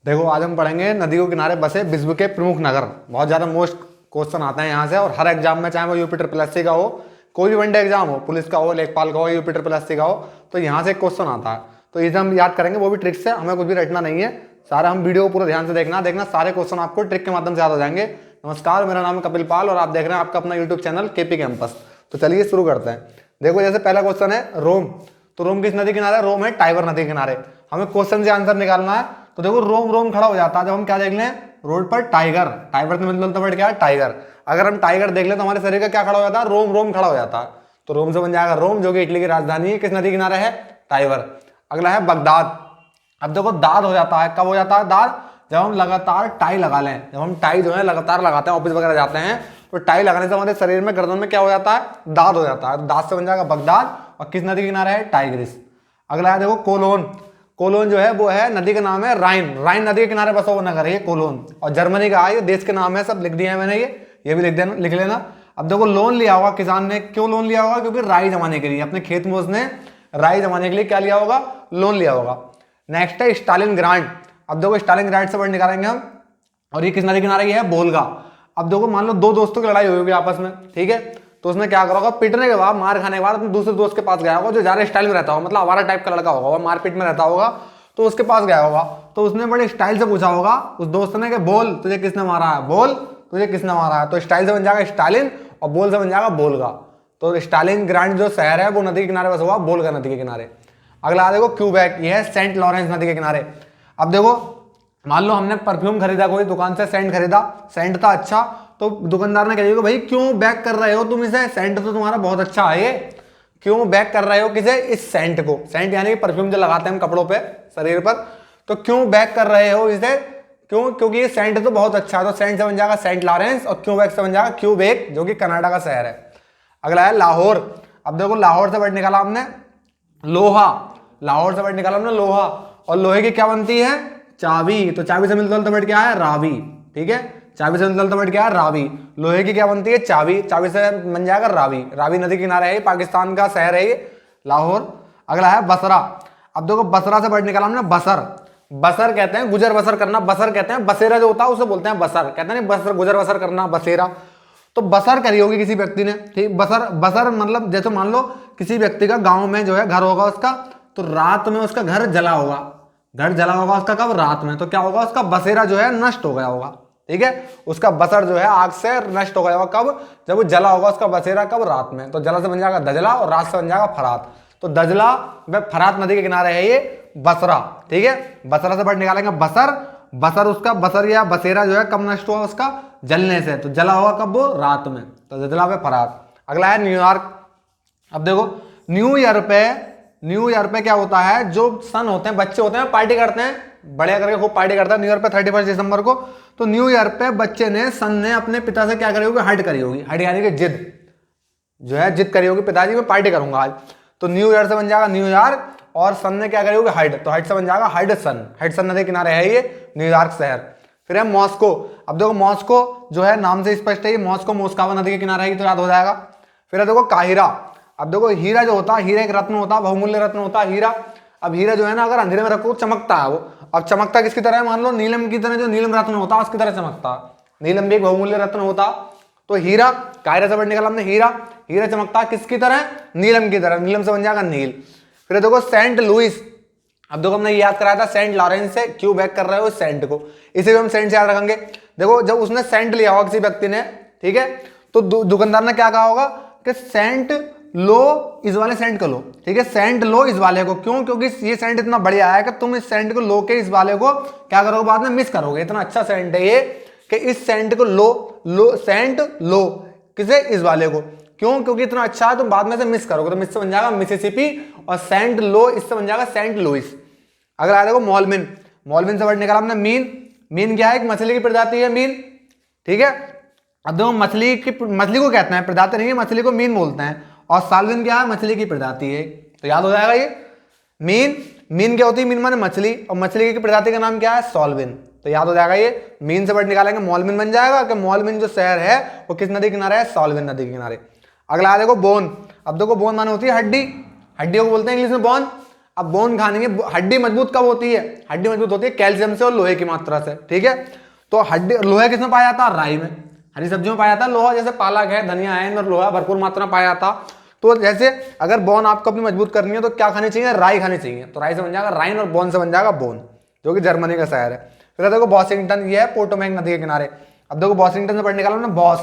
देखो आज हम पढ़ेंगे नदियों के किनारे बसे विश्व के प्रमुख नगर। बहुत ज़्यादा मोस्ट क्वेश्चन आता है यहाँ से, और हर एग्जाम में, चाहे वो यूपी ट्रिपल एससी का हो, कोई भी वनडे एग्जाम हो, पुलिस का हो, लेखपाल का हो, यूपी ट्रिपल एससी का हो, तो यहाँ से एक क्वेश्चन आता है। तो इसे हम याद करेंगे, वो भी ट्रिक से, हमें कुछ भी रटना नहीं है। सारा हम वीडियो पूरा ध्यान से देखना सारे क्वेश्चन आपको ट्रिक के माध्यम से याद हो जाएंगे। नमस्कार, मेरा नाम है कपिल पाल और आप देख रहे हैं आपका अपना यूट्यूब चैनल केपी कैंपस। तो चलिए शुरू करते हैं। देखो जैसे पहला क्वेश्चन है रोम। तो रोम किस नदी किनारे? रोम है टाइबर नदी किनारे। हमें क्वेश्चन से आंसर निकालना है। तो देखो रोम रोम खड़ा हो जाता है जब हम क्या देख लें, रोड पर टाइगर। टाइगर का मतलब वर्ड क्या है? टाइगर। अगर हम टाइगर देख लें तो हमारे शरीर का क्या खड़ा हो जाता है? रोम रोम खड़ा हो जाता है। तो रोम से बन जाएगा रोम, जो कि इटली की राजधानी है। किस नदी किनारे है? टाइबर। अगला है बगदाद। अब देखो दाद हो जाता है, कब हो जाता है दाद? जब हम लगातार टाई लगा लें। जब हम टाई जो है लगातार लगाते हैं, ऑफिस वगैरह जाते हैं, तो टाई लगाने से हमारे शरीर में, गर्दन में क्या हो जाता है? दाद हो जाता है। दाद से बन जाएगा बगदाद। और किस नदी के किनारे है? टाइग्रिस। अगला है देखो कोलोन। कोलोन जो है वो है, नदी का नाम है राइन। राइन नदी के किनारे बसा हुआ नगर है ये कोलोन। और जर्मनी का है, ये देश के नाम है, सब लिख दिया है मैंने, ये भी लिख लेना। अब देखो लोन लिया होगा किसान ने, क्यों लोन लिया होगा? क्योंकि राई जमाने के लिए, अपने खेत में उसने राई जमाने के लिए क्या लिया होगा? लोन लिया होगा। नेक्स्ट है स्टालिन ग्रांड। अब देखो स्टालिन ग्रांड से वर्ड निकालेंगे हम, और ये किस नदी किनारे की है? वोल्गा। अब देखो मान लो दो दोस्तों की लड़ाई होगी आपस में, ठीक है? तो उसने क्या करा होगा? पीटने के बाद, मार खाने के बाद अपने दूसरे दोस्त के पास गया होगा, जो ज्यादा स्टाइल में रहता होगा, मतलब आवारा टाइप का लड़का होगा, वो मारपीट में रहता होगा, तो उसके पास गया होगा। तो उसने बड़े स्टाइल से पूछा होगा उस दोस्त ने कि बोल तुझे किसने मारा है, बोल तुझे किसने मारा है। तो स्टाइल से बन जाएगा स्टालिन, और बोल से बन जाएगा बोलगा। तो स्टालिन ग्रांड जो शहर है वो नदी के किनारे बसा हुआ, बोलगा नदी के किनारे। अगला देखो क्यूबेक, ये है सेंट लॉरेंस नदी के किनारे। अब देखो मान लो हमने परफ्यूम खरीदा, कोई दुकान से सेंट खरीदा, सेंट था अच्छा, तो दुकानदार ने कहा भाई क्यों बैक कर रहे हो तुम इसे, सेंट तो तुम्हारा बहुत अच्छा है, ये क्यों बैक कर रहे हो किसे? इस सेंट को। सेंट यानी कि परफ्यूम जो लगाते हैं हम कपड़ों पे, शरीर पर, तो क्यों बैक कर रहे हो इसे? क्यों? क्योंकि ये सेंट तो बहुत अच्छा है। तो सेंट से बन जाएगा सेंट लॉरेंस, और क्यूबेक से बन जाएगा क्यूबेक, जो कि कनाडा का शहर है। अगला है लाहौर। अब देखो लाहौर से वर्ड निकाला हमने लोहा। लाहौर से वर्ड निकाला हमने लोहा, और लोहे की क्या बनती है? चाबी। तो चाबी से मिलता जुलता वर्ड क्या है? रावी। ठीक है, चाबी से मिलता जुलता वर्ड क्या है? रावी। लोहे की क्या बनती है? चाबी। चाबी से बन जाएगा रावी। रावी नदी किनारे है, पाकिस्तान का शहर है ये लाहौर। अगला है बसरा। अब देखो बसरा से वर्ड निकाला हमने बसर। बसर कहते हैं गुजर बसर करना, बसर कहते हैं, बसेरा जो होता है उसे बोलते हैं बसर। कहते हैं बसर, गुजर बसर करना, बसेरा। तो बसर करी होगी किसी व्यक्ति ने, ठीक? बसर, बसर मतलब जैसे मान लो किसी व्यक्ति का गांव में जो है घर होगा उसका, तो रात में उसका घर जला होगा। घर जला होगा उसका कब? रात में। तो क्या होगा? उसका बसेरा जो है नष्ट हो गया होगा, ठीक है? उसका बसर जो है आग से नष्ट हो गया होगा कब? जब वो जला होगा उसका बसेरा, कब? रात में। तो जला से बन जाएगा दजला, और रात से बन जाएगा फरात। तो दजला व फरात नदी के किनारे है ये बसरा, ठीक है? बसरा से वर्ड निकालेंगे बसर। बसर, उसका बसर या बसेरा जो है कब नष्ट हुआ? उसका जलने से। तो जला होगा कब? वो रात में। तो दजला पे फरात। अगला है न्यूयॉर्क। अब देखो न्यू ईयर पे क्या होता है? जो सन होते हैं, बच्चे होते हैं, पार्टी करते हैं, बढ़िया करके खूब पार्टी करता है न्यू ईयर पे, 31 दिसंबर को। तो न्यू ईयर पे बच्चे ने, सन ने अपने पिता से क्या करी होगी? हट करी होगी। हट यानी कि जिद, जो है जिद करी होगी, पिताजी मैं पार्टी करूंगा आज। तो न्यू ईयर से बन जाएगा न्यूयॉर्क, और सन ने क्या करी होगी? हट। तो हट से बन जाएगा हडसन। हडसन नदी किनारे है ये न्यूयॉर्क शहर। फिर है मॉस्को। अब देखो मॉस्को जो है नाम से स्पष्ट है, ये मॉस्को मोस्कावा नदी के किनारे है, तो याद हो जाएगा। फिर है देखो काहिरा। अब देखो हीरा जो होता है, हीरा एक रत्न होता है, बहुमूल्य रत्न होता है हीरा। अब हीरा जो है ना, अगर अंधेरे में रखो चमकता है वो। अब चमकता किसकी तरह है? मान लो नीलम की तरह, जो नीलम रत्न होता है उसकी तरह चमकता है। नीलम भी एक बहुमूल्य रत्न होता। तो हीरा, कायरा से वर्ड निकाला हमने हीरा। हीरा चमकता है किसकी तरह? नीलम की तरह। नीलम से बन जाएगा नील। फिर देखो सेंट लुइस। अब देखो हमने याद कराया था सेंट लॉरेंस से, क्यों बैक कर रहे हो सेंट को, इसे भी हम सेंट से याद रखेंगे। देखो जब उसने सेंट लिया होगा किसी व्यक्ति ने, ठीक है, तो दुकानदार ने क्या कहा होगा कि सेंट लो इस वाले सेंट को लो, ठीक है? सेंट लो इस वाले को। क्यों? क्योंकि ये सेंट इतना बढ़िया है कि तुम इस सेंट को लो के इस वाले को क्या करोगे? बाद में मिस करोगे। इतना अच्छा सेंट है ये कि इस सेंट को लो सेंट लो किसे? इस वाले को। क्यों? क्योंकि इतना अच्छा है, तुम बाद में से मिस करोगे। तो मिस से बन जाएगा मिसिसिपी, और सेंट लो इससे बन जाएगा सेंट लुइस। अगला देखो मॉलमिन। मॉलमिन से वर्ड निकाला हमने मीन। मीन क्या है? एक मछली की प्रजाति है मीन, ठीक है? अब देखो मछली को कहते हैं, प्रजाति नहीं है, मछली को मीन बोलते हैं। और साल्विन क्या है? मछली की प्रजाति है। तो याद हो जाएगा ये मीन। मीन क्या होती है? मीन माने मछली, और मछली की प्रजाति का नाम क्या है? सॉल्विन। तो याद हो जाएगा ये, मीन से वर्ड निकालेंगे मॉलमिन बन जाएगा कि मॉलमिन जो शहर है वो किस नदी किनारे है? सॉल्विन नदी के किनारे। अगला देखो बोन। अब देखो बोन माने होती है हड्डी, हड्डियों को बोलते हैं इंग्लिश में बोन। अब बोन खाने की हड्डी मजबूत कब होती है? हड्डी मजबूत होती है कैल्शियम से और लोहे की मात्रा से, ठीक है। तो हड्डी लोहा किसमें पाया जाता है? राई में, हरी सब्जियों में पाया जाता है लोहा, जैसे पालक है, धनिया है, इनमें लोहा भरपूर मात्रा में पाया जाता। तो जैसे अगर बोन आपको अपनी मजबूत करनी है तो क्या खानी चाहिए? राई खानी चाहिए। तो राई से बन जाएगा राइन और बोन से बन जाएगा बोन, जो कि जर्मनी का शहर है। फिर देखो वॉशिंगटन, ये है पोटोमेक नदी के किनारे। अब देखो वॉशिंगटन से पढ़ निकालो ना बॉस,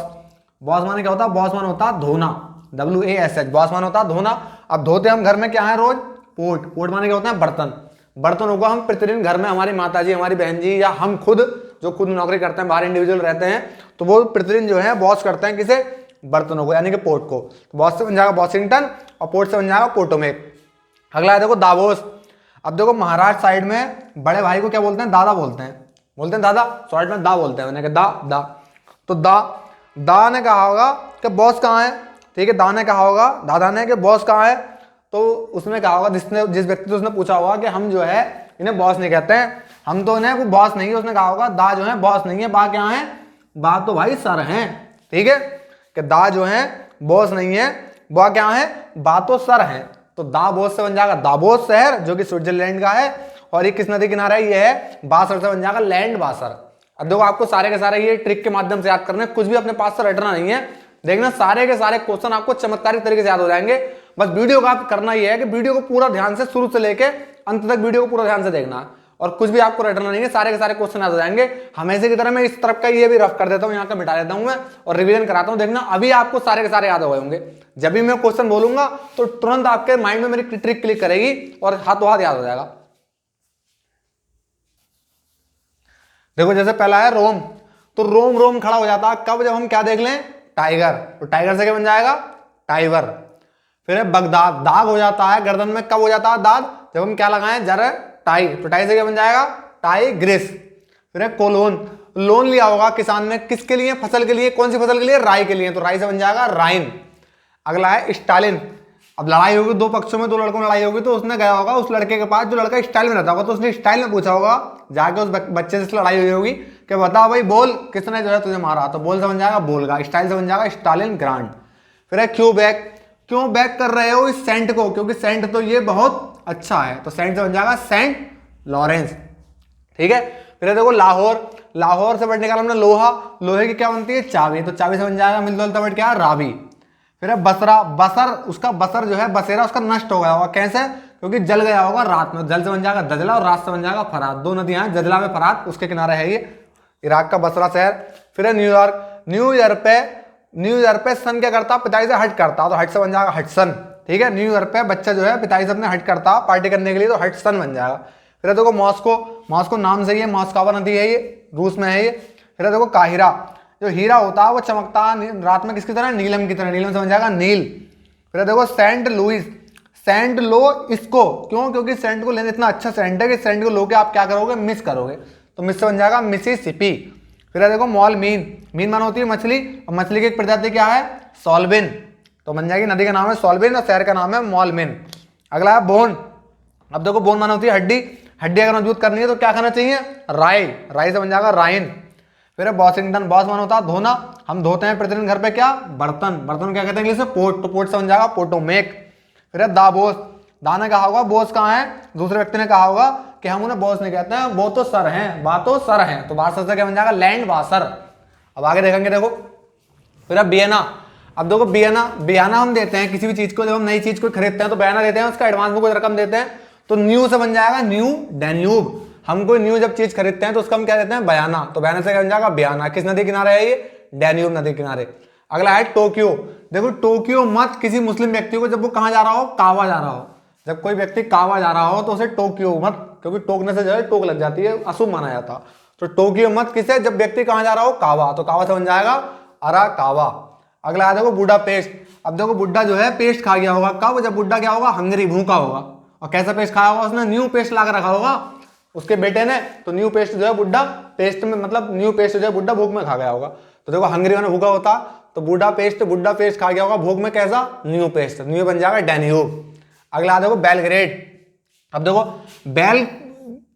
बॉस माने क्या होता है? बॉस मान होता है धोना, WASH, बॉस मान होता है धोना। अब धोते हम घर में क्या है रोज? पोट। पोट माने क्या होता है? बर्तन। बर्तनों को हम प्रतिदिन घर में हमारी माता जी, हमारी बहन जी या हम खुद जो खुद नौकरी करते हैं, बाहर इंडिविजुअल रहते हैं, तो वो प्रतिदिन जो है वॉश करते हैं किसे? बर्तनों को, यानी कि पोट को। तो बॉस से बन जाएगा वॉशिंगटन और पोट से बन जाएगा पोटोमेक। अगला है देखो दावोस। अब देखो महाराष्ट्र साइड में बड़े भाई को क्या बोलते हैं? दादा बोलते हैं, बोलते हैं दादा, शॉर्ट में दा बोलते हैं, मैंने कहा दा। तो दा ने कहा होगा कि बॉस कहाँ है, ठीक है। दा ने कहा होगा, दादा ने, कि बॉस कहाँ है। तो उसने कहा होगा, जिस व्यक्ति से उसने पूछा होगा कि हम जो है इन्हें बॉस नहीं कहते हैं, हम तो इन्हें वो बॉस नहीं है, उसने कहा होगा दा जो है बॉस नहीं है, बा क्या है? बा तो भाई सर हैं, ठीक है। कि दा जो है बॉस नहीं है, बा क्या है? बा तो सर हैं। तो दावोस से बन जाएगा दावोस शहर, जो कि स्विट्जरलैंड का है। और ये किस नदी किनारा है? ये है बासर से बन जाएगा लैंड बासर। अब देखो आपको सारे के सारे ये ट्रिक के माध्यम से याद करना है, कुछ भी अपने पास से रटना नहीं है। देखना सारे के सारे क्वेश्चन आपको चमत्कारिक तरीके से याद हो जाएंगे। बस वीडियो का आप करना ये है कि वीडियो को पूरा ध्यान से शुरू से लेके अंत तक वीडियो को पूरा ध्यान से देखना है, और कुछ भी आपको रटना नहीं है, सारे के सारे क्वेश्चन याद हो जाएंगे। हमेशा की तरह मैं इस तरफ का ये भी रफ कर देता हूँ, यहाँ का मिटा देता हूँ मैं, और रिवीजन कराता हूँ। देखना अभी आपको सारे के सारे याद हो गए होंगे। जब भी मैं क्वेश्चन बोलूंगा तो तुरंत आपके माइंड में मेरी ट्रिक क्लिक करेगी और हाथों हाथ याद हो जाएगा। देखो जैसे पहला है रोम, तो रोम रोम खड़ा हो जाता है कब? जब हम क्या देख लें? टाइगर। तो टाइगर से क्या बन जाएगा? टाइवर। फिर है बगदाद, दाग हो जाता है गर्दन में कब हो जाता है दाग? जब हम क्या लगाएं? जर टाई। तो टाई से क्या बन जाएगा? टाइग्रिस। फिर है कोलोन, लोन लिया होगा किसान ने, किसके लिए? फसल के लिए। कौन सी फसल के लिए? राई के लिए। तो राई से बन जाएगा राइन। अगला है स्टालिन। अब लड़ाई होगी दो पक्षों में, दो लड़कों में लड़ाई होगी, तो उसने गया होगा उस लड़के के पास जो लड़का स्टाइल में रहता होगा, तो उसने स्टाइल में पूछा होगा जाके उस बच्चे से लड़ाई हुई होगी कि बता भाई बोल किसने जो है तुझे मारा? तो बोल से बन जाएगा बोलगा। स्टाइल से बन जाएगा स्टालिन ग्रांड। फिर है क्यूबेक, क्यों बैक कर रहे हो इस सेंट को? क्योंकि सेंट तो ये बहुत अच्छा है, तो सेंट से बन जाएगा सेंट लॉरेंस, ठीक है। फिर देखो लाहौर, लाहौर से वर्ड निकाला हमने लोहा, लोहे की क्या बनती है? चाबी। तो चाबी से बन जाएगा मिलता जुलता वर्ड क्या है? रावी। फिर है बसरा, बसर, उसका बसर जो है बसेरा उसका नष्ट हो गया होगा, कैसे? क्योंकि जल गया होगा रात में। जल से बन जाएगा दजला और रात से बन जाएगा फरात। दो नदियां हैं, दजला में फरात, उसके किनारे है ये इराक का बसरा शहर। फिर है न्यूयॉर्क, न्यूयॉर्क पे सन क्या करता? पिताजी से हट करता, तो हट से बन जाएगा हटसन, ठीक है। न्यूयॉर्क पे बच्चा जो है पिताजी से अपने हट करता पार्टी करने के लिए, तो हटसन बन जाएगा। फिर देखो मॉस्को, मॉस्को नाम से ही है, मॉस्कोवा नदी है ये, रूस में है ये। फिर देखो काहिरा, जो हीरा होता है वो चमकता है रात में किसकी तरह? नीलम की तरह, नीलम से बन जाएगा नील। फिर देखो सेंट लुइस, सेंट लो इसको, क्यों? क्योंकि सेंट को लेना इतना अच्छा सेंट है कि सेंट को लो के आप क्या करोगे? मिस करोगे, तो मिस से बन जाएगा मिसिसिपी। फिर देखो मॉल मीन, मीन मान होती है मछली, और मछली की एक प्रजाति क्या है? सॉल्बिन। तो बन जाएगी नदी का नाम है सॉल्बिन और शहर का नाम है मॉलमिन। अगला है बोन। अब देखो बोन मान होती है हड्डी, हड्डी अगर मजबूत करनी है तो क्या खाना चाहिए? राई, राई से बन जाएगा राइन। फिर है वॉशिंगटन, बॉस मान होता है धोना, हम धोते हैं प्रतिदिन घर पे क्या? बर्तन। बर्तन क्या कहते हैं इंग्लिश में? पोट। तो पोट से बन जाएगा पोटोमेक। फिर है दाबोस, दा ने कहा होगा बॉस कहाँ है? दूसरे व्यक्ति ने कहा होगा कि हम उन्हें बॉस नहीं कहते हैं, वो तो सर हैं, बा तो सर हैं। तो बासर से क्या बन जाएगा? लैंड बासर। अब आगे देखेंगे देखो। फिर है बियना। अब देखो बियना, बियाना हम देते हैं किसी भी चीज को, जब हम नई चीज को खरीदते हैं तो बयाना देते हैं, उसका एडवांस में कोई रकम देते हैं। तो न्यू से बन जाएगा न्यू डैन्यूब। हम कोई न्यू जब चीज खरीदते हैं तो उसका हम क्या देते हैं? बयाना। तो बयाना से क्या बन जाएगा? बियाना। किस नदी किनारे है ये? डैन्यूब नदी किनारे। अगला है टोक्यो। देखो टोक्यो मत किसी मुस्लिम व्यक्ति को, जब वो कहाँ जा रहा हो? कावा जा रहा हो, जब कोई व्यक्ति कावा जा रहा हो तो उसे टोक्यो मत, क्योंकि टोकने से जो है टोक लग जाती है, अशुभ माना जाता। तो टोक्यो मत किसे? जब व्यक्ति कहाँ जा रहा हो? कावा। तो कावा से बन जाएगा अरा कावा। अगला है देखो बुड्ढा पेस्ट। अब देखो बुड्ढा जो है पेस्ट खा गया होगा कब? जब बुड्ढा क्या होगा? हंगरी, भूखा होगा। और कैसा पेस्ट खाया होगा उसने? न्यू पेस्ट ला कर रखा होगा उसके बेटे ने। तो न्यू पेस्ट जो है बुड्ढा पेस्ट में, मतलब न्यू पेस्ट जो है बुड्ढा भूख में खा गया होगा। तो देखो हंगरी में भूखा होता, तो बुड्ढा पेस्ट खा गया होगा भूख में, कैसा? New paste. न्यू बन जाएगा डैन्यूब। अगला देखो बेलग्रेड। अब देखो बैल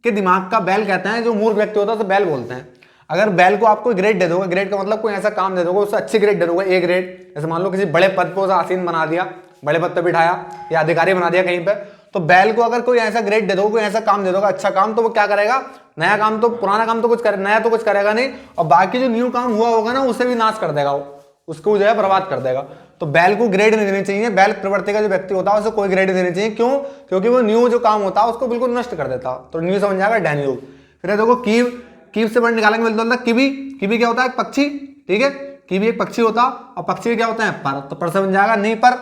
के दिमाग का, बैल कहते हैं जो मूर्ख व्यक्ति होता है तो बैल बोलते हैं। अगर बैल को आप कोई ग्रेड दे दोगे, ग्रेड का मतलब कोई ऐसा काम दे दोगे, उससे अच्छी ग्रेड दे दोगे, ए ग्रेड, जैसे मान लो किसी बड़े पद पर उसे आसीन बना दिया, बड़े पद पर बिठाया या अधिकारी बना दिया कहीं पे, तो बैल को अगर कोई ऐसा ग्रेड दे दो, कोई ऐसा काम दे दोगा अच्छा काम, तो वो क्या करेगा, नया काम तो, पुराना काम तो कुछ करे, नया तो कुछ करेगा नहीं, और बाकी जो न्यू काम हुआ होगा ना उसे भी नाश कर देगा, वो उसको जो है बर्बाद कर देगा। तो बैल को ग्रेड नहीं देनी चाहिए, बैल प्रवृत्ति का जो व्यक्ति होता है उसे कोई ग्रेड नहीं देनी चाहिए। क्यों? क्योंकि वो न्यू जो काम होता है उसको बिल्कुल नष्ट कर देता। तो न्यू समझ जाएगा डैन्यूब। फिर देखो कीव, कीव से वर्ड निकालेंगे, बोलता किवी, किवी क्या होता है, पक्षी, ठीक है, किवी एक पक्षी होता, और पक्षी क्या होता है, पर, तो पर से बन जाएगा नी पर।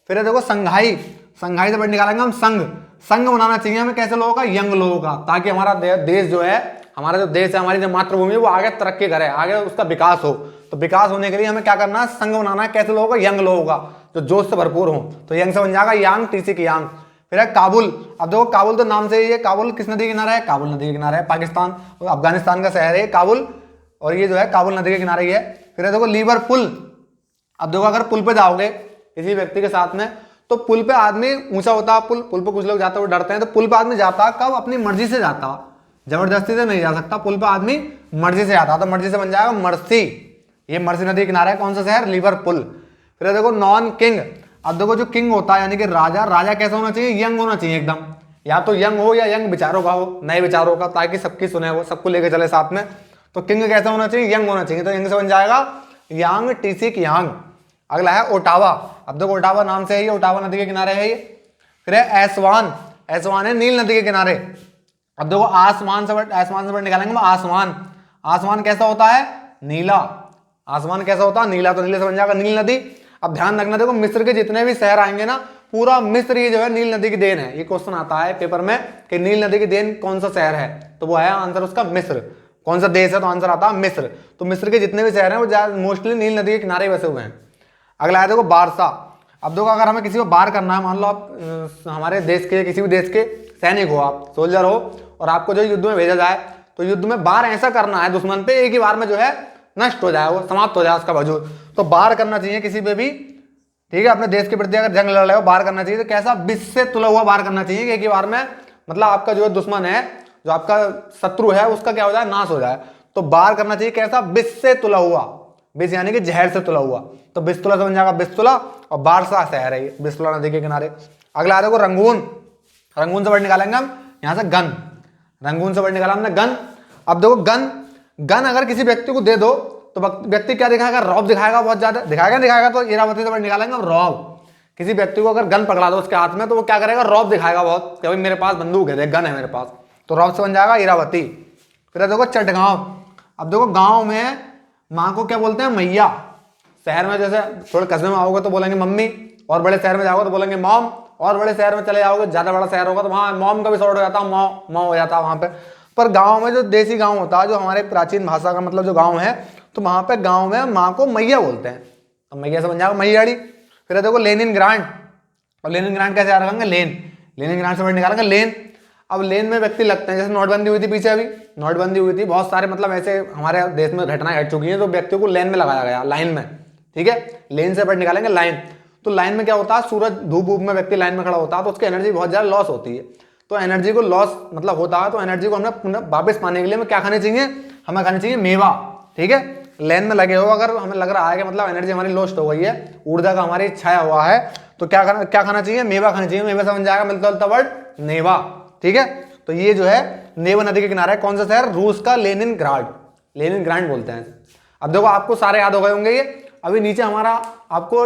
फिर देखो संघाई, संघाई से वर्ड निकालेंगे हम संघ, संघ बनाना चाहिए हमें कैसे लोगों का, यंग लोगों का, ताकि हमारा देश जो है, हमारा जो देश है, हमारी जो मातृभूमि है वो आगे तरक्की करे, आगे उसका विकास हो। तो विकास होने के लिए हमें क्या करना है, संघ बनाना है, कैसे लोगों का, यंग लोगों का, जो जोश से भरपूर हो। तो यंग से बन जाएगा यांग, टीसी की यांग। फिर है काबुल। अब देखो काबुल तो नाम से ही है, काबुल किस नदी के किनारे है, काबुल नदी के किनारे है, पाकिस्तान अफगानिस्तान का शहर है काबुल, और ये जो है काबुल नदी के किनारे ही है। फिर है देखो लिवरपूल। अब देखो अगर पुल पे जाओगे किसी व्यक्ति के साथ में, तो पुल पे आदमी ऊंचा होता है, पुल पे कुछ लोग जाते हुए डरते हैं, तो पुल पे आदमी जाता कब, अपनी मर्जी से जाता, जबरदस्ती से नहीं जा सकता, पुल पे आदमी मर्जी से जाता, तो मर्जी से बन जाएगा मर्सी। ये मर्सी नदी के किनारे है कौन सा शहर, लिवरपूल। फिर देखो नॉन किंग। अब देखो जो किंग होता है यानी कि राजा, राजा कैसा होना चाहिए, यंग होना चाहिए एकदम, या तो यंग हो या यंग विचारों का हो, नए विचारों का, ताकि सबकी सुने, वो सबको लेके चले साथ में। तो किंग कैसा होना चाहिए, यंग होना चाहिए, तो यंग से बन जाएगा यांग, टीसी की यांग। अगला है ओटावा। अब देखो ओटावा नाम से है, ये ओटावा नदी के किनारे है ये। फिर है एसवान, एसवान है नील नदी के किनारे। अब देखो आसमान से निकालेंगे आसमान, आसमान कैसा होता है, नीला, आसमान कैसा होता है, नीला, तो नीले से बन जाएगा नील नदी। अब ध्यान रखना, देखो मिस्र के जितने भी शहर आएंगे ना, पूरा मिस्र ये जो है नील नदी की देन है। ये क्वेश्चन आता है पेपर में कि नील नदी की देन कौन सा शहर है, तो वो है आंसर उसका मिस्र। कौन सा देश है, तो आंसर आता है मिस्र। तो मिस्र के जितने भी शहर हैं वो मोस्टली नील नदी के किनारे बसे हुए हैं। अगला है देखो बारसा। अब देखो अगर हमें किसी को बार करना है, मान लो आप हमारे देश के, किसी भी देश के सैनिक हो, आप सोल्जर हो, और आपको जो युद्ध में भेजा जाए, तो युद्ध में बार ऐसा करना है दुश्मन पे, एक ही बार में जो है नष्ट हो जाए, वो समाप्त हो जाए उसका वजूद। तो बार करना चाहिए किसी पे भी, ठीक है, अपने देश के प्रति अगर जंग लड़ रहे हो, बार करना चाहिए, तो कैसा, विष से तुला हुआ बार करना चाहिए, कि एक ही बार में मतलब आपका जो दुश्मन है, जो आपका शत्रु है, उसका क्या हो जाए, नाश हो जाए। तो बार करना चाहिए कैसा, विष से तुला हुआ, विष यानी कि जहर से तुला हुआ, तो बिस्तुला से बन जाएगा बिस्तुला, और बारसा शहर है ये बिस्तुला नदी के किनारे। अगला आ देखो रंगून, रंगून से वर्ड निकालेंगे हम यहाँ से गन, रंगून से वर्ड निकाला हमने गन। अब देखो गन, गन अगर किसी व्यक्ति को दे दो तो व्यक्ति क्या दिखाएगा, रौब दिखाएगा, बहुत ज्यादा दिखाएगा, तो इरावती से वर्ड निकालेंगे हम रौब। किसी व्यक्ति को अगर गन पकड़ा दो उसके हाथ में, तो वो क्या करेगा, रौब दिखाएगा बहुत, कि भाई मेरे पास बंदूक है, गन है मेरे पास, तो रौब से बन जाएगा इरावती। फिर देखो चटगांव। अब देखो गांव में माँ को क्या बोलते हैं, मैया। शहर में जैसे थोड़े कस्बे में आओगे तो बोलेंगे मम्मी, और बड़े शहर में जाओगे तो बोलेंगे मॉम, और बड़े शहर में चले जाओगे, ज्यादा बड़ा शहर होगा तो वहाँ मॉम का भी शॉर्ट हो जाता है, मॉ हो जाता है वहाँ पे। पर गांव में जो देसी गांव होता है, जो हमारे प्राचीन भाषा का मतलब जो गांव है, तो वहाँ पे गांव में माँ को मैया बोलते हैं, तो मैया से बन जाएगा मैयाड़ी। फिर देखो लेनिन ग्रांड। और लेनिन ग्रांड कैसे याद रखेंगे, लेन, लेनिन ग्रांड से वर्ड निकालेंगे लेन। अब लेन में व्यक्ति लगते हैं, जैसे नोटबंदी हुई थी पीछे, अभी नोटबंदी हुई थी, बहुत सारे मतलब ऐसे हमारे देश में घटनाएं घट चुकी हैं, तो व्यक्तियों को लेन में लगाया गया, लाइन में, ठीक है, लेन से वर्ड निकालेंगे लाइन। तो लाइन में क्या होता है, सूरज धूप वूप में व्यक्ति लाइन में खड़ा होता है, तो उसकी एनर्जी बहुत ज्यादा लॉस होती है। तो एनर्जी को लॉस मतलब होता है, तो एनर्जी को हमें वापस पाने के लिए हमें क्या खाने चाहिए, हमें खाने चाहिए मेवा, ठीक है। लाइन में लगे हो, अगर हमें लग रहा है कि मतलब एनर्जी हमारी लॉस्ट हो गई है, ऊर्जा का हमारी छाया हुआ है, तो क्या खाना चाहिए, मेवा खाना चाहिए। मेवा समझ जाएगा मिलता जुलता वर्ड नेवा, ठीक है। तो ये जो है नेवा नदी के किनारे कौन सा शहर, रूस का लेनिन ग्राड, लेनिन ग्रांड बोलते हैं। अब देखो आपको सारे याद हो गए होंगे ये। अभी नीचे हमारा आपको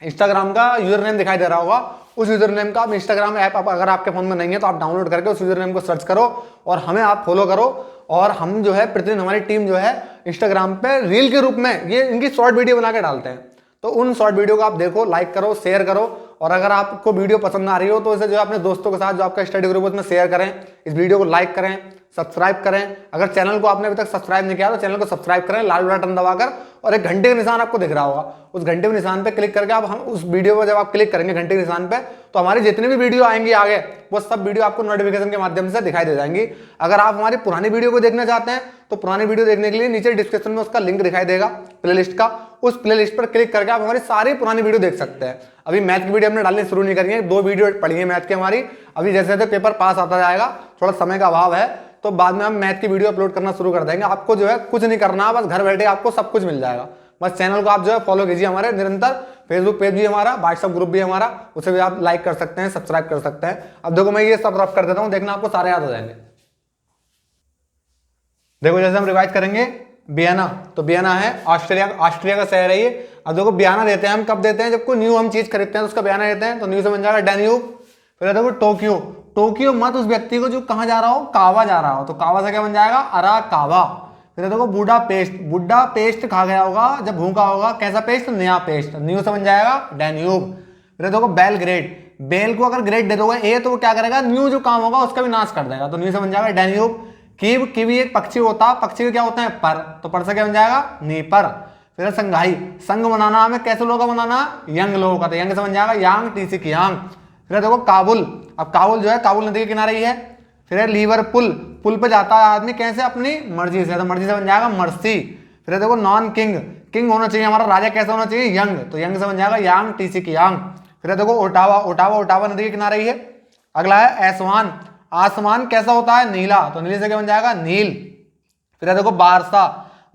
इंस्टाग्राम का यूजर नेम दिखाई दे रहा होगा, उस यूजर नेम का, इंस्टाग्राम ऐप अगर आपके फोन में नहीं है तो आप डाउनलोड करके उस यूजर नेम को सर्च करो और हमें आप फॉलो करो। और हम जो है प्रतिदिन हमारी टीम जो है इंस्टाग्राम पे रील के रूप में ये इनकी शॉर्ट वीडियो बना के डालते हैं, तो उन शॉर्ट वीडियो को आप देखो, लाइक करो, शेयर करो। और अगर आपको वीडियो पसंद आ रही हो तो इसे जो है अपने दोस्तों के साथ, जो आपका स्टडी ग्रुप है उसमें शेयर करें, इस वीडियो को लाइक करें, सब्सक्राइब करें। अगर चैनल को आपने अभी तक सब्सक्राइब नहीं किया तो चैनल को सब्सक्राइब करें लाल बटन दबाकर, और एक घंटे का निशान आपको दिख रहा होगा, उस घंटे के निशान पे क्लिक करके आप हम उस वीडियो पर जब आप क्लिक करेंगे घंटे के निशान पे, तो हमारी जितनी भी वीडियो आएंगी आगे वो सब वीडियो आपको नोटिफिकेशन के माध्यम से दिखाई दे जाएंगी। अगर आप हमारी पुरानी वीडियो को देखना चाहते हैं तो पुरानी वीडियो देखने के लिए नीचे डिस्क्रिप्शन में उसका लिंक दिखाई देगा प्लेलिस्ट का, उस प्लेलिस्ट पर क्लिक करके आप हमारी सारी पुरानी वीडियो देख सकते हैं। अभी मैथ की वीडियो हमने डालनी शुरू नहीं करी है, 2 वीडियो पढ़ी है मैथ की हमारी। अभी जैसे जैसे पेपर पास आता जाएगा, थोड़ा समय का अभाव है, तो बाद में हम मैथ की वीडियो अपलोड करना शुरू कर देंगे। आपको जो है कुछ नहीं करना, बस घर बैठे आपको सब कुछ मिल जाएगा, बस चैनल को आप जो है फॉलो कीजिए हमारे निरंतर। फेसबुक पेज भी हमारा, व्हाट्सएप ग्रुप भी हमारा, उसे भी आप लाइक कर सकते हैं, सब्सक्राइब कर सकते हैं। अब देखो मैं ये सब रफ कर देता हूँ, देखना आपको सारे याद हो जाएंगे। देखो जैसे हम रिवाइज करेंगे, वियना, तो वियना है ऑस्ट्रिया का शहर है ये। अब देखो वियना देते हैं हम कब देते हैं, जब कोई न्यू हम चीज खरीदते हैं तो उसका वियना देते हैं, तो न्यू से बन जाएगा डैन्यूब। फिर देखो टोक्यो, टोक्यो मत उस व्यक्ति को जो कहाँ जा रहा हो, कावा जा रहा हो, तो कावा से क्या बन जाएगा, अराकावा। फिर देखो बुडा पेस्ट, बुड्ढा पेस्ट खा गया होगा जब भूखा होगा, कैसा पेस्ट, नया पेस्ट, न्यू से बन जाएगा डैन्यूब। फिर देखो बेलग्रेड, बेल को अगर ग्रेड दे दोगे ए तो वो क्या करेगा, न्यू जो काम होगा उसका भी नाश कर देगा, तो न्यू से बन जाएगा डैन्यूब। कीव, कीवी एक पक्षी होता है, पक्षी का क्या होता है, पर, तो पर से क्या बन जाएगा, नीपर। फिर संघाई, संघ बनाना हमें कैसे लोगों का बनाना, यंग लोगों का, तो यंग से बन जाएगा यांग, टीसी की यांग। फिर देखो काबुल, अब काबुल जो है काबुल नदी के किनारे ही है। फिर है लीवरपुल, पुल पे जाता है आदमी कैसे, अपनी मर्जी से, तो मर्जी से बन जाएगा मर्सी। फिर देखो नॉन किंग, किंग होना चाहिए हमारा राजा, कैसा होना चाहिए, यंग, तो यंग से बन जाएगा यांग, टीसी की यांग। फिर देखो ओटावा, ओटावा ओटावा नदी के किनारे ही है। अगला है एसवान, आसमान कैसा होता है, नीला, तो नीले से क्या बन जाएगा, नील। फिर देखो बारसा,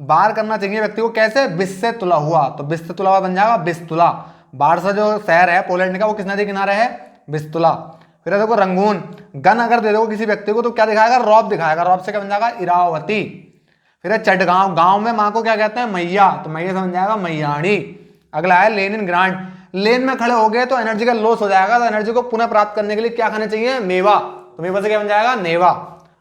बार करना चाहिए व्यक्ति को कैसे, बिस से तुला हुआ, तो बिस से तुला हुआ बन जाएगा बिस्तुला। बारसा जो शहर है पोलैंड का, वो किस नदी किनारे है, बिस्तुला। फिर देखो रंगून, गन अगर दे दो किसी व्यक्ति को तो क्या दिखाएगा, रॉब दिखाएगा, रॉब से क्या बन जाएगा, इरावती। फिर चटगांव, गांव में माँ को क्या कहते हैं, मैया, तो मैया से बन जाएगा मैयाणी। अगला है लेनिन ग्रांड, लेन में खड़े हो गए तो एनर्जी का लॉस हो जाएगा, तो एनर्जी को पुनः प्राप्त करने के लिए क्या खाने चाहिए, मेवा, तो मेवा से क्या बन जाएगा, नेवा।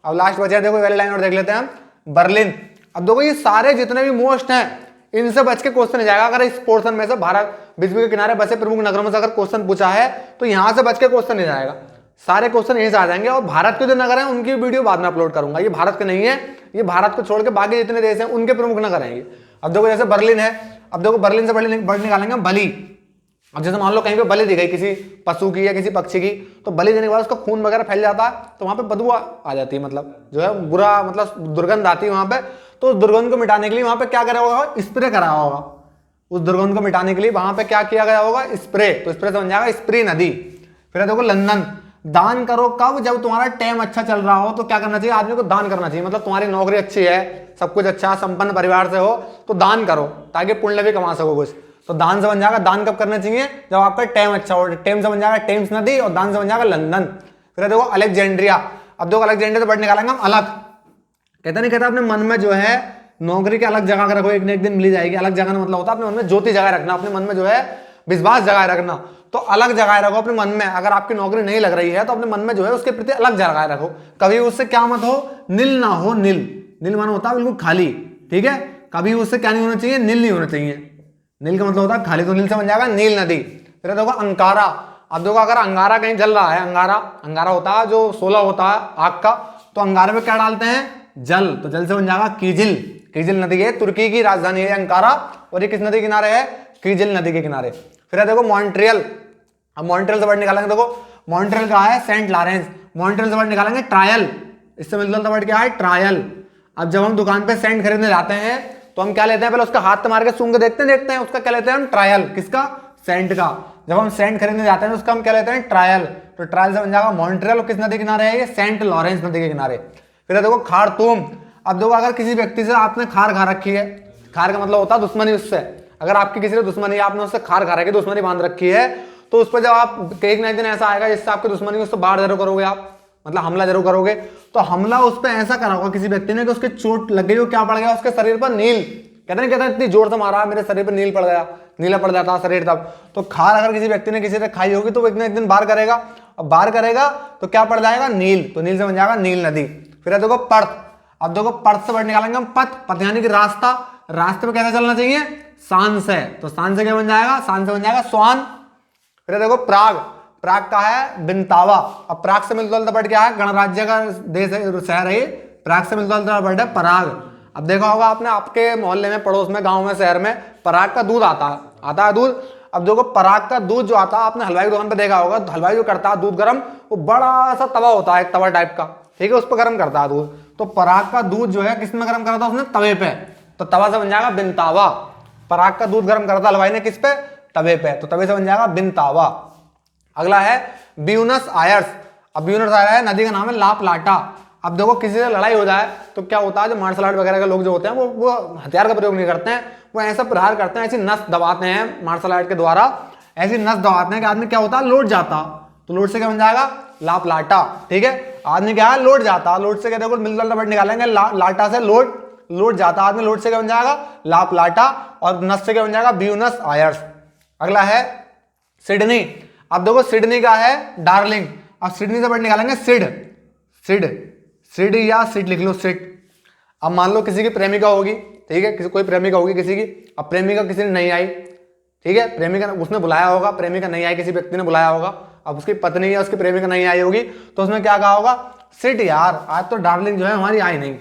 अब लास्ट बचा देखो वाली लाइन और देख लेते हैं हम, बर्लिन। अब देखो ये सारे जितने भी मोस्ट हैं इनसे बच के क्वेश्चन जाएगा, अगर इस पोर्शन में से भारत विश्व के किनारे बसे प्रमुख नगरों में से अगर क्वेश्चन पूछा है तो यहां से बच के क्वेश्चन नहीं जाएगा, सारे क्वेश्चन यहीं से आ जाएंगे। और भारत के जो नगर हैं उनकी वीडियो बाद में अपलोड करूंगा, ये भारत के नहीं है, ये भारत को छोड़ के बाकी जितने देश हैं उनके प्रमुख नगर हैं ये। अब देखो जैसे बर्लिन है, अब देखो बर्लिन से वर्ड निकालेंगे बलि। अब जैसे मान लो कहीं पे बलि दी गई किसी पशु की या किसी पक्षी की, तो बलि देने के बाद उसका खून वगैरह फैल जाता है, तो वहां पे बदबू आ जाती है, मतलब जो है बुरा, मतलब दुर्गंध आती है वहां पे। तो उस दुर्गंध को मिटाने के लिए वहां पे क्या करा होगा, स्प्रे करा होगा, उस दुर्गंध को मिटाने के लिए वहां पे क्या किया गया होगा, स्प्रे, तो स्प्रे से बन जाएगा स्प्री नदी। फिर देखो लंदन, दान करो कब, जब तुम्हारा टाइम अच्छा चल रहा हो तो क्या करना चाहिए, आदमी को दान करना चाहिए, मतलब तुम्हारी नौकरी अच्छी है, सब कुछ अच्छा, संपन्न परिवार से हो तो दान करो ताकि पुण्य भी कमा सको कुछ, तो दान से बन जाएगा, दान कब करना चाहिए, जब आपका टाइम अच्छा हो, टाइम से बन जाएगा टेम्स नदी, और दान से बन जाएगा लंदन। फिर देखो अलेक्जेंड्रिया, अब देखो अलेक्जेंड्रिया तो वर्ड निकालेंगे हम अलग, कहता नहीं कहता अपने मन में जो है नौकरी के अलग जगह रखो, एक न एक दिन मिल जाएगी। अलग जगह मतलब होता है अपने मन में ज्योति जगह रखना, अपने मन में जो है विश्वास जगह रखना, तो अलग जगह रखो अपने मन में। अगर आपकी नौकरी नहीं लग रही है तो अपने मन में जो है उसके प्रति अलग जगह रखो, कभी उससे क्या मत हो, नील ना हो, नील, नील मानो होता है बिल्कुल खाली, ठीक है, कभी उससे क्या नहीं होना चाहिए, नील नहीं होना चाहिए, नील का मतलब होता है खाली, तो नील से बन जाएगा नील नदी। फिर देखो अंगारा, अब देखो अगर अंगारा कहीं जल रहा है, अंगारा, अंगारा होता है जो सोलह होता है आग का, तो अंगारे में क्या डालते हैं, जल, तो जल से बन जाएगा कीजिल, कीजिल नदी है, तुर्की की राजधानी है अंकारा, और ये किस नदी के किनारे है, कीजिल नदी के किनारे। फिर देखो मॉन्ट्रियल, अब मॉन्ट्रियल से वर्ड निकालेंगे, देखो मॉन्ट्रियल का है सेंट लॉरेंस, मॉन्ट्रियल से वर्ड निकालेंगे ट्रायल, इससे मिलता वर्ड क्या है, ट्रायल। अब जब हम दुकान पे सेंट खरीदने जाते हैं तो हम क्या लेते हैं, पहले उसका हाथ मार के सूंघ के देखते हैं उसका क्या लेते हैं हम, ट्रायल, किसका, सेंट का। जब हम सेंट खरीदने जाते हैं तो उसका हम क्या लेते हैं, ट्रायल, तो ट्रायल से बन जाएगा मॉन्ट्रियल, और किस नदी के किनारे है ये, सेंट लॉरेंस नदी के किनारे। फिर देखो खारतूम, अब देखो अगर किसी व्यक्ति से आपने खार खा रखी है, खार का मतलब होता है दुश्मनी उससे, अगर आपकी किसी से दुश्मनी है, आपने उससे खार खा रखी, दुश्मनी बांध रखी है, तो उस पर जब आप एक ना एक दिन ऐसा आएगा जिससे आपकी दुश्मनी, उससे बाढ़ जरूर करोगे आप, मतलब हमला जरूर करोगे, तो हमला उस पर ऐसा करा होगा किसी व्यक्ति ने कि उसके चोट लग गई, वो क्या पड़ गया उसके शरीर पर, नील, कहते नहीं कहते इतनी जोर से मारा मेरे शरीर पर नील पड़ गया, नीला पड़ जाता शरीर तब। तो खार अगर किसी व्यक्ति ने किसी से खाई होगी तो वो एक दिन बाहर करेगा, और बाहर करेगा तो क्या पड़ जाएगा, नील, तो नील से बन जाएगा नील नदी। फिर देखो पर्थ, अब देखो पर्थ से वर्ड निकालेंगे हम पथ, पथ यानी कि रास्ता, रास्ते पे कैसे चलना चाहिए, शान से, तो शान से क्या बन जाएगा, शान से बन जाएगा स्वान। फिर देखो प्राग, प्राग का है बिंतावा, अब प्राग से मिलता जुलता वर्ड क्या है, गणराज्य का देश है, शहर है, प्राग से मिलता जुलता वर्ड है पराग। अब देखा होगा आपने आपके मोहल्ले में, पड़ोस में, गांव में, शहर में पराग का दूध आता है दूध। अब देखो पराग का दूध जो आता है, आपने हलवाई की दुकान पे देखा होगा, तो हलवाई जो करता है दूध गर्म, वो बड़ा सा तवा होता है, एक तवा टाइप का, ठीक है, उस पर गर्म करता है दूध। तो पराग का दूध जो है किसमें गर्म करा था उसने, तवे पे, तो तवा से बन जाएगा बिनतावा। पराग का दूध गर्म करता हलवाई ने किस पे, तवे पे, तो तवे से बन जाएगा बिनतावा। अगला है ब्यूनस आयर्स, अब ब्यूनस आयर्स है नदी का नाम है ला प्लाटा, अब देखो किसी से लड़ाई हो जाए तो क्या होता है, जो मार्शल आर्ट वगैरह के लोग जो होते हैं वो हथियार का प्रयोग नहीं करते हैं, वो ऐसा प्रहार करते हैं, ऐसी नस दबाते हैं मार्शल आर्ट के द्वारा, ऐसी नस दबाते हैं कि आदमी क्या होता है, लौट जाता। तो लौट से क्या बन जाएगा, लाप लाटा। ठीक है, आदमी क्या है, लौट जाता। लौट से क्या देखो मिलजुल वर्ड निकालेंगे, लाटा से लौट जाता आदमी, लौट से क्या बन जाएगा, लाप लाटा, और नस से क्या बन जाएगा, ब्यूनस आयर्स। अगला है सिडनी। अब देखो सिडनी का है डार्लिंग, अब सिडनी से वर्ड निकालेंगे सिड, सिड, सिड या सिड लिख लो, सिड। अब मान लो किसी की प्रेमिका होगी, ठीक है, किसी कोई प्रेमिका होगी किसी की, अब प्रेमिका किसी ने नहीं आई, ठीक है, प्रेमिका उसने बुलाया होगा, प्रेमिका नहीं आई, किसी व्यक्ति ने बुलाया होगा, अब उसकी पत्नी या उसकी प्रेमिका नहीं आई होगी, तो उसने क्या कहा होगा, सिट यार आज तो डार्लिंग जो है हमारी आई नहीं।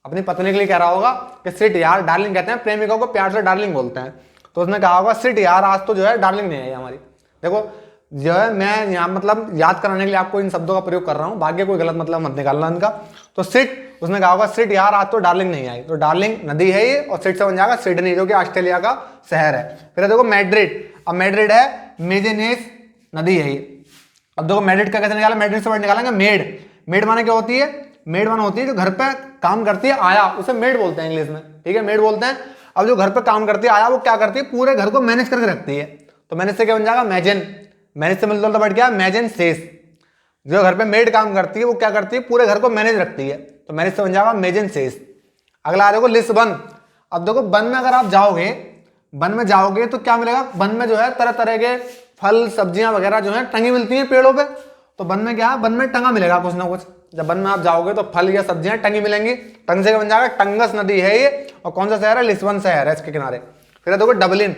अपनी पत्नी के लिए कह रहा होगा कि सिट यार, डार्लिंग कहते हैं प्रेमिका को, प्यार से डार्लिंग बोलते हैं, तो उसने कहा होगा सिट यार आज तो जो है डार्लिंग नहीं आई हमारी। देखो जो है मैं यहाँ मतलब याद कराने के लिए आपको इन शब्दों का प्रयोग कर रहा हूँ, भाग्य कोई गलत मतलब मत निकालना इनका। तो सिट, उसने कहा होगा सिट यार आज तो डार्लिंग नहीं आई, तो डार्लिंग नदी है ये, और सिट से बन जाएगा सिडनी जो कि ऑस्ट्रेलिया का शहर है। फिर देखो मैड्रिड, अब मैड्रिड है मेजेनेस नदी है ये। अब देखो मैड्रिड का कैसे निकाला, मैड्रिड से वर्ड निकालेंगे मेड। मेड माने क्या होती है, मेड माने होती है जो घर पे काम करती है, आया, उसे मेड बोलते हैं इंग्लिश में, ठीक है, मेड बोलते हैं। अब जो घर पे काम करती है आया, वो क्या करती है, पूरे घर को मैनेज करके रखती है, तो मैनेज से क्या बन जाएगा, मैजन। मैनेज से मिलता जुलता वर्ड क्या है, मैजन सेस। जो घर पे मेड काम करती है वो क्या करती है, पूरे घर को मैनेज रखती है, तो मैनेज से बन जाएगा मेजन सेस। अगला देखो लिस्बन। अब देखो वन में अगर आप जाओगे, वन में जाओगे तो क्या मिलेगा, वन में जो है तरह तरह के फल सब्जियां वगैरह जो है टंगी मिलती हैं पेड़ों पे, तो वन में क्या है, वन में टंगा मिलेगा कुछ ना कुछ। जब वन में आप जाओगे तो फल या सब्जियां टंगी मिलेंगी, टंग से बन जाएगा टंगस नदी है ये, और कौन सा शहर है, लिस्बन शहर है इसके किनारे। फिर देखो डबलिन।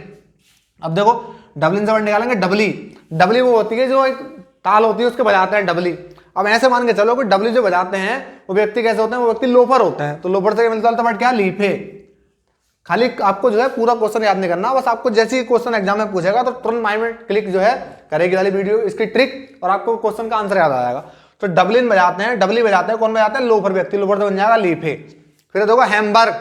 अब देखो डबलिन से वर्ड निकालेंगे डबली। डबली वो होती है जो एक ताल होती है उसके बजाते हैं डबली। अब ऐसे मान के चलो कि डबली जो बजाते हैं वो व्यक्ति कैसे होते हैं, वो व्यक्ति लोफर होते हैं, तो लोफर से मिलता जुलता वर्ड क्या, लीफे। खाली आपको जो है पूरा क्वेश्चन याद नहीं करना, बस आपको जैसे ही क्वेश्चन एग्जाम में पूछेगा तो तुरंत माइंड में क्लिक जो है करेगी वाली वीडियो इसकी ट्रिक, और आपको क्वेश्चन का आंसर याद आ जाएगा। तो डबलिन बजाते हैं, डबली बजाते हैं, कौन बजाते हैं, लोफर व्यक्ति, लोफर से बन जाएगा लीफे। फिर देखो हैमबर्ग।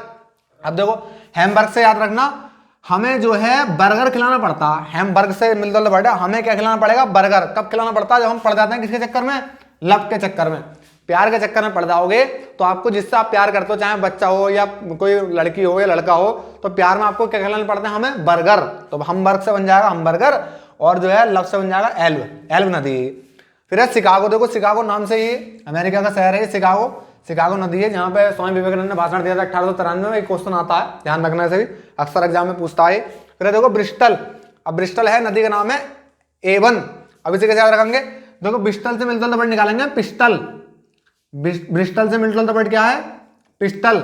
अब देखो हैमबर्ग से याद रखना, हमें जो है बर्गर खिलाना पड़ता है, हैमबर्ग से मिलता जुलता वर्ड है, हमें क्या खिलाना पड़ेगा, बर्गर। कब खिलाना पड़ता है, जब हम पड़ जाते हैं किसके चक्कर में, लव के चक्कर में, प्यार के चक्कर में पड़ जाओगे, तो आपको जिससे आप प्यार करते हो, चाहे बच्चा हो या कोई लड़की हो या लड़का हो, तो प्यार में आपको क्या खिलाना पड़ता है, हमें बर्गर। तो हमबर्ग से बन जाएगा हमबर्गर, और जो है लव से बन जाएगा एल्व, एल्व नदी। फिर है शिकागो। देखो शिकागो नाम से ये अमेरिका का शहर है शिकागो, शिकागो नदी है जहाँ पे स्वामी विवेकानंद ने भाषण दिया था 1893 में। एक क्वेश्चन आता है, ध्यान रखना से भी अक्सर एग्जाम में पूछता है। फिर देखो ब्रिस्टल। अब ब्रिस्टल है, नदी का नाम है एवन। अब इसे कैसे याद रखेंगे, देखो ब्रिस्टल से मिलता जुलता वर्ड निकालेंगे पिस्टल। ब्रिस्टल से मिलता जुलता वर्ड क्या है, पिस्टल।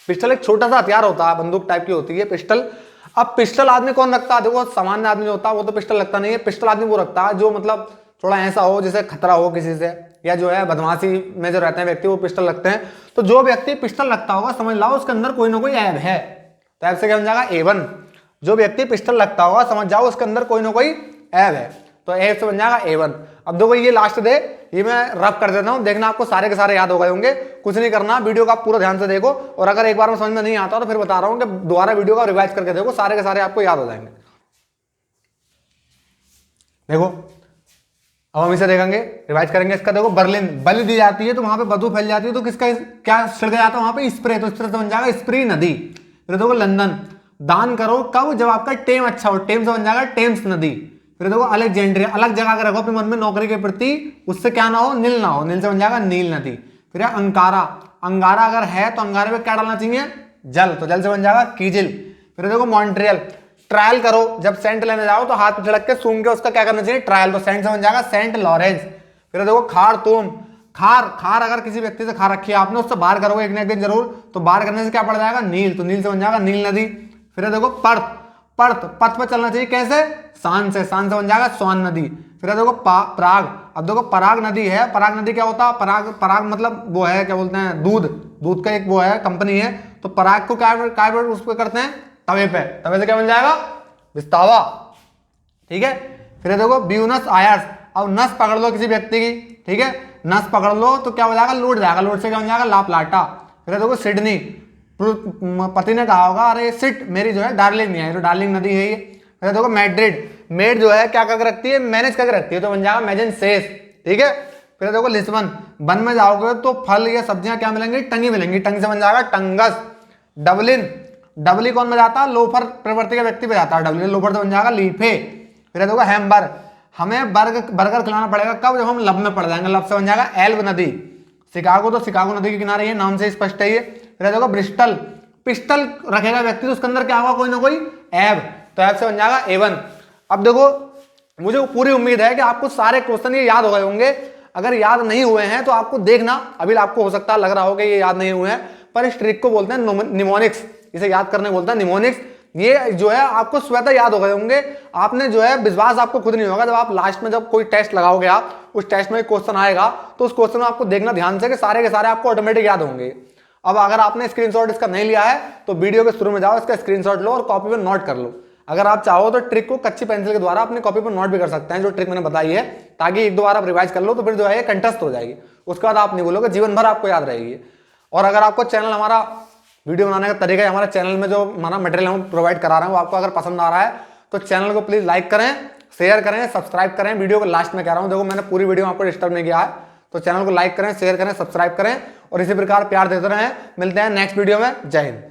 पिस्टल एक छोटा सा हथियार होता है, बंदूक टाइप की होती है पिस्टल। अब पिस्टल आदमी कौन रखता है, देखो सामान्य आदमी जो होता है वो तो पिस्टल रखता नहीं है, पिस्टल आदमी वो रखता है जो मतलब थोड़ा ऐसा हो जिसे खतरा हो किसी से, या जो है बदमाशी में जो रहते हैं व्यक्ति वो पिस्टल रखते हैं। तो जो व्यक्ति पिस्टल रखता होगा समझ लाओ उसके अंदर कोई ना कोई ऐब है, तो ऐब से क्या बन जाएगा, एवन। जो व्यक्ति पिस्टल रखता होगा समझ जाओ उसके अंदर कोई ना कोई ऐब है, तो ऐब से बन जाएगा एवन। अब देखो ये लास्ट दे, ये मैं रफ कर देता हूं, देखना आपको सारे के सारे याद हो गए होंगे। कुछ नहीं करना, वीडियो का पूरा ध्यान से देखो, और अगर एक बार में समझ में नहीं आता तो फिर बता रहा हूं कि दोबारा वीडियो का रिवाइज करके देखो, सारे के सारे आपको याद हो जाएंगे। देखो अब हम इसे देखेंगे, रिवाइज करेंगे इसका। देखो बर्लिन, बलि दी जाती है तो वहां पे बदबू फैल जाती है, तो किसका क्या छिड़का जाता है वहां पे, स्प्रे, तो स्प्रे से बन जाएगा स्प्री नदी। फिर देखो लंदन, दान करो कब, जब आपका टेम अच्छा हो, टेम से बन जाएगा टेम्स नदी। फिर देखो अलेक्जेंड्रिया, अलग जगह का रखो अपने मन में नौकरी के प्रति, उससे क्या ना हो, नील ना हो, नील से बन जाएगा नील नदी। फिर है अंकारा, अंगारा अगर है तो अंगारे में क्या डालना चाहिए, जल, तो जल से बन जाएगा कीजिल। फिर देखो मॉन्ट्रियल, ट्रायल करो, जब सेंट लेने जाओ तो हाथ पे छिड़क के सूंघ के उसका क्या करना चाहिए, ट्रायल, तो सेंट से बन जाएगा सेंट लॉरेंस। फिर देखो खारतूम, खार, खार अगर किसी व्यक्ति से खा रखी है आपने, उससे बाहर करोगे एक ना एक दिन जरूर, तो बाहर करने से क्या पड़ जाएगा, नील, तो नील से बन जाएगा नील नदी। फिर देखो पर्थ, पर्थ, पथ पर चलना चाहिए कैसे, शान से, शान से बन जाएगा स्वान नदी। फिर देखो पराग। अब देखो पराग नदी है, पराग नदी क्या होता है, पराग, पराग मतलब वो है क्या बोलते हैं, दूध, दूध का एक वो है कंपनी है, तो पराग को क्या उस पर करते हैं, तवे पे, तवे से क्या बन जाएगा, विस्तावा। ठीक है। फिर देखो ब्यूनस आयर्स। अब नस पकड़ लो किसी व्यक्ति की, ठीक है, नस पकड़ लो तो क्या हो जाएगा, लूट जाएगा, लूट से क्या बन जाएगा, लाप लाटा। फिर देखो सिडनी, पति ने कहा होगा अरे सिट मेरी जो है डार्लिंग नहीं है, तो डार्लिंग नदी है ये। फिर देखो मैड्रिड, मेड जो है क्या करके रखती है, मैनेज करके रखती है, तो बन जाएगा मैजन सेस। ठीक है। फिर देखो लिस्ट वन, वन में जाओगे तो फल या सब्जियां क्या मिलेंगी, टंगी मिलेंगी, टंग से बन जाएगा टंगस। डबलिन, डबली कौन में जाता है, लोफर प्रवृत्ति के व्यक्ति पे जाता है, डबलिन लोफर से बन जाएगा लीफे। फिर देखो हैम्बर, हमें बर्गर खिलाना पड़ेगा कब, जब हम लब में पड़ जाएंगे, लब से बन जाएगा एल्ब नदी। शिकागो, तो शिकागो नदी के किनारे है, नाम से स्पष्ट है ये। फिर देखो ब्रिस्टल, पिस्टल रखेगा व्यक्ति तो उसके अंदर क्या होगा, कोई ना कोई एब, तो एब से बन जाएगा एवन। अब देखो मुझे पूरी उम्मीद है कि आपको सारे क्वेश्चन ये याद हो गए होंगे। अगर याद नहीं हुए हैं तो आपको देखना, अभी आपको हो सकता है लग रहा हो कि ये याद नहीं हुए हैं, पर इस ट्रिक को बोलते हैं निमोनिक्स, इसे याद करने को बोलते हैं निमोनिक्स। ये जो है आपको स्वतः याद हो गए होंगे, आपने जो है विश्वास आपको खुद नहीं होगा, जब आप लास्ट में जब कोई टेस्ट लगाओगे, आप उस टेस्ट में क्वेश्चन आएगा तो उस क्वेश्चन में आपको देखना ध्यान से कि सारे के सारे आपको ऑटोमेटिक याद होंगे। अब अगर आपने स्क्रीनशॉट इसका नहीं लिया है तो वीडियो के शुरू में जाओ, इसका स्क्रीनशॉट लो और कॉपी पे नोट कर लो। अगर आप चाहो तो ट्रिक को कच्ची पेंसिल के द्वारा अपनी कॉपी पर नोट भी कर सकते हैं, जो ट्रिक मैंने बताई है, ताकि एक दो बार आप रिवाइज कर लो तो फिर जो है ये कंठस्थ हो जाएगी, उसके बाद आप नहीं बोलोगे, जीवन भर आपको याद रहेगी। और अगर आपको चैनल, हमारा वीडियो बनाने का तरीका है, हमारे चैनल में जो हमारा मटेरियल हम प्रोवाइड करा रहे हैं वो आपको अगर पसंद आ रहा है तो चैनल को प्लीज लाइक करें, शेयर करें, सब्सक्राइब करें। वीडियो को लास्ट में कह रहा हूं, देखो मैंने पूरी वीडियो आपको डिस्टर्ब नहीं किया है, तो चैनल को लाइक करें, शेयर करें, सब्सक्राइब करें और इसी प्रकार प्यार देते रहें। मिलते हैं नेक्स्ट वीडियो में। जय हिंद।